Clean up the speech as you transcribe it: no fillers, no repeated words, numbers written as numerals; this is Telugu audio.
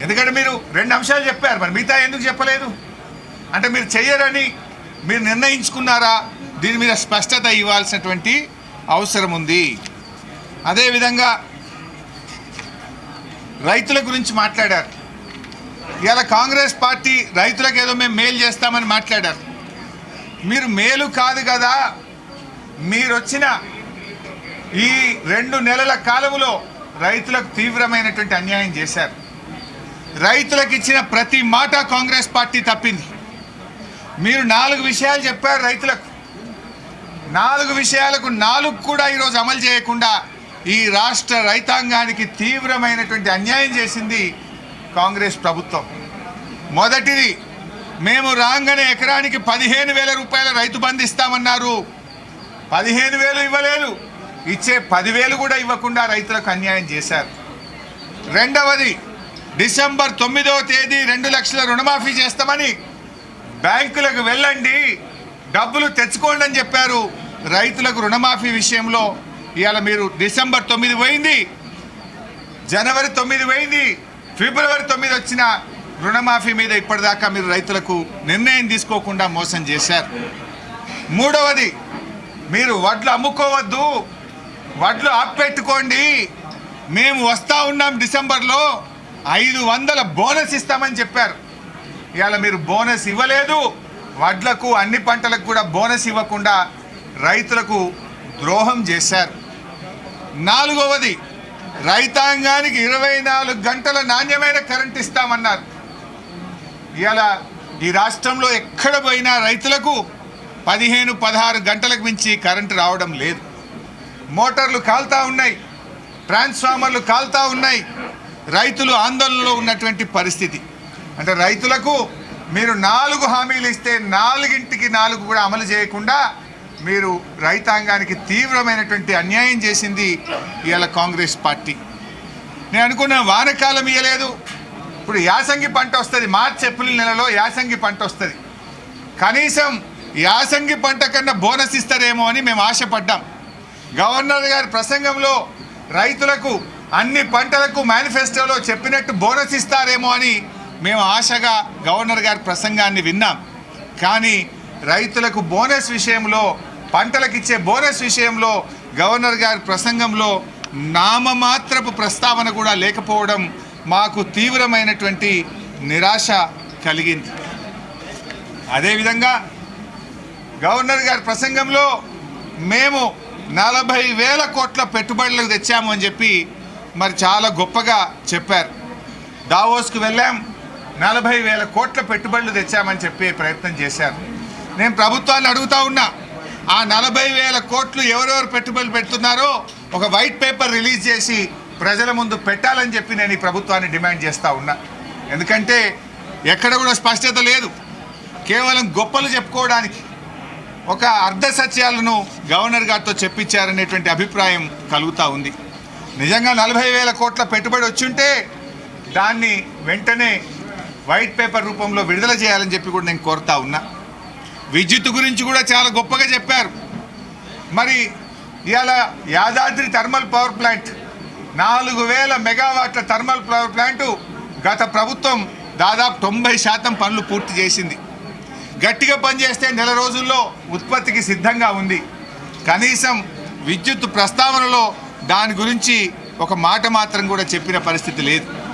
ఎందుకంటే మీరు 2 అంశాలు చెప్పారు, మరి మిగతా ఎందుకు చెప్పలేదు? అంటే మీరు చెయ్యరని మీరు నిర్ణయించుకున్నారా? దీని మీద స్పష్టత ఇవ్వాల్సినటువంటి అవసరం ఉంది. అదేవిధంగా రైతుల గురించి మాట్లాడారు. ఇవాళ కాంగ్రెస్ పార్టీ రైతులకు ఏదో మేము మేలు చేస్తామని మాట్లాడారు. మీరు మేలు కాదు కదా, మీరు వచ్చిన ఈ 2 నెలల కాలంలో రైతులకు తీవ్రమైనటువంటి అన్యాయం చేశారు. రైతులకు ఇచ్చిన ప్రతి మాట కాంగ్రెస్ పార్టీ తప్పింది. మీరు 4 విషయాలు చెప్పారు రైతులకు. 4 విషయాలకు 4 కూడా ఈరోజు అమలు చేయకుండా ఈ రాష్ట్ర రైతాంగానికి తీవ్రమైనటువంటి అన్యాయం చేసింది కాంగ్రెస్ ప్రభుత్వం. మొదటిది, మేము రాగానే ఎకరానికి 15,000 రూపాయల రైతు బంధు ఇస్తామన్నారు. 15,000 ఇవ్వలేదు, ఇచ్చే 10,000 కూడా ఇవ్వకుండా రైతులకు అన్యాయం చేశారు. రెండవది, డిసెంబర్ 9వ తేదీ 2 లక్షల రుణమాఫీ చేస్తామని బ్యాంకులకు వెళ్ళండి, డబ్బులు తెచ్చుకోండి అని చెప్పారు. రైతులకు రుణమాఫీ విషయంలో ఇవాళ మీరు డిసెంబర్ 9 పోయింది, జనవరి 9 పోయింది, ఫిబ్రవరి 9 వచ్చిన రుణమాఫీ మీద ఇప్పటిదాకా మీరు రైతులకు నిర్ణయం తీసుకోకుండా మోసం చేశారు. మూడవది, మీరు వడ్లు అమ్ముకోవద్దు, వడ్లు ఆపెట్టుకోండి, మేము వస్తూ ఉన్నాం డిసెంబర్లో 500 బోనస్ ఇస్తామని చెప్పారు. ఇవాళ మీరు బోనస్ ఇవ్వలేదు, వడ్లకు అన్ని పంటలకు కూడా బోనస్ ఇవ్వకుండా రైతులకు ద్రోహం చేశారు. నాలుగవది, రైతాంగానికి 24 గంటల నాణ్యమైన కరెంట్ ఇస్తామన్నారు. ఇవాళ ఈ రాష్ట్రంలో ఎక్కడ పోయినా రైతులకు 15-16 గంటలకు మించి కరెంటు రావడం లేదు. మోటార్లు కాలుతూ ఉన్నాయి, ట్రాన్స్ఫార్మర్లు కాలుతూ ఉన్నాయి, రైతులు ఆందోళనలో ఉన్నటువంటి పరిస్థితి. అంటే రైతులకు మీరు 4 హామీలు ఇస్తే 4కి 4 కూడా అమలు చేయకుండా మీరు రైతాంగానికి తీవ్రమైనటువంటి అన్యాయం చేసింది ఇవాళ కాంగ్రెస్ పార్టీ. నేను అనుకున్న వానకాలం ఇవ్వలేదు, ఇప్పుడు యాసంగి పంట వస్తుంది, మార్చి ఏప్రిల్ నెలలో యాసంగి పంట వస్తుంది, కనీసం యాసంగి పంట కన్నా బోనస్ ఇస్తారేమో అని మేము ఆశపడ్డాం. గవర్నర్ గారి ప్రసంగంలో రైతులకు అన్ని పంటలకు మేనిఫెస్టోలో చెప్పినట్టు బోనస్ ఇస్తారేమో అని మేము ఆశగా గవర్నర్ గారి ప్రసంగాన్ని విన్నాం. కానీ రైతులకు బోనస్ విషయంలో, పంటలకు ఇచ్చే బోనస్ విషయంలో గవర్నర్ గారి ప్రసంగంలో నామమాత్రపు ప్రస్తావన కూడా లేకపోవడం మాకు తీవ్రమైనటువంటి నిరాశ కలిగింది. అదేవిధంగా గవర్నర్ గారి ప్రసంగంలో మేము 40,000 కోట్ల పెట్టుబడులకు తెచ్చాము అని చెప్పి మరి చాలా గొప్పగా చెప్పారు. దావోస్కు వెళ్ళాం, 40,000 కోట్ల పెట్టుబడులు తెచ్చామని చెప్పే ప్రయత్నం చేశారు. నేను ప్రభుత్వాన్ని అడుగుతా ఉన్నా, ఆ 40,000 కోట్లు ఎవరెవరు పెట్టుబడులు పెడుతున్నారో ఒక వైట్ పేపర్ రిలీజ్ చేసి ప్రజల ముందు పెట్టాలని చెప్పి నేను ఈ ప్రభుత్వాన్ని డిమాండ్ చేస్తూ ఉన్నా. ఎందుకంటే ఎక్కడ కూడా స్పష్టత లేదు, కేవలం గొప్పలు చెప్పుకోవడానికి ఒక అర్ధ సత్యాలను గవర్నర్ గారితో చెప్పించారనేటువంటి అభిప్రాయం కలుగుతూ ఉంది. నిజంగా 40,000 కోట్ల పెట్టుబడి వచ్చుంటే దాన్ని వెంటనే వైట్ పేపర్ రూపంలో విడుదల చేయాలని చెప్పి కూడా నేను కోరుతా ఉన్నా. విద్యుత్ గురించి కూడా చాలా గొప్పగా చెప్పారు. మరి ఇవాళ యాదాద్రి థర్మల్ పవర్ ప్లాంట్ 4,000 మెగావాట్ల థర్మల్ పవర్ ప్లాంటు గత ప్రభుత్వం దాదాపు 90% పనులు పూర్తి చేసింది. గట్టిగా పనిచేస్తే నెల రోజుల్లో ఉత్పత్తికి సిద్ధంగా ఉంది. కనీసం విద్యుత్ ప్రస్తావనలో దాని గురించి ఒక మాట మాత్రం కూడా చెప్పిన పరిస్థితి లేదు.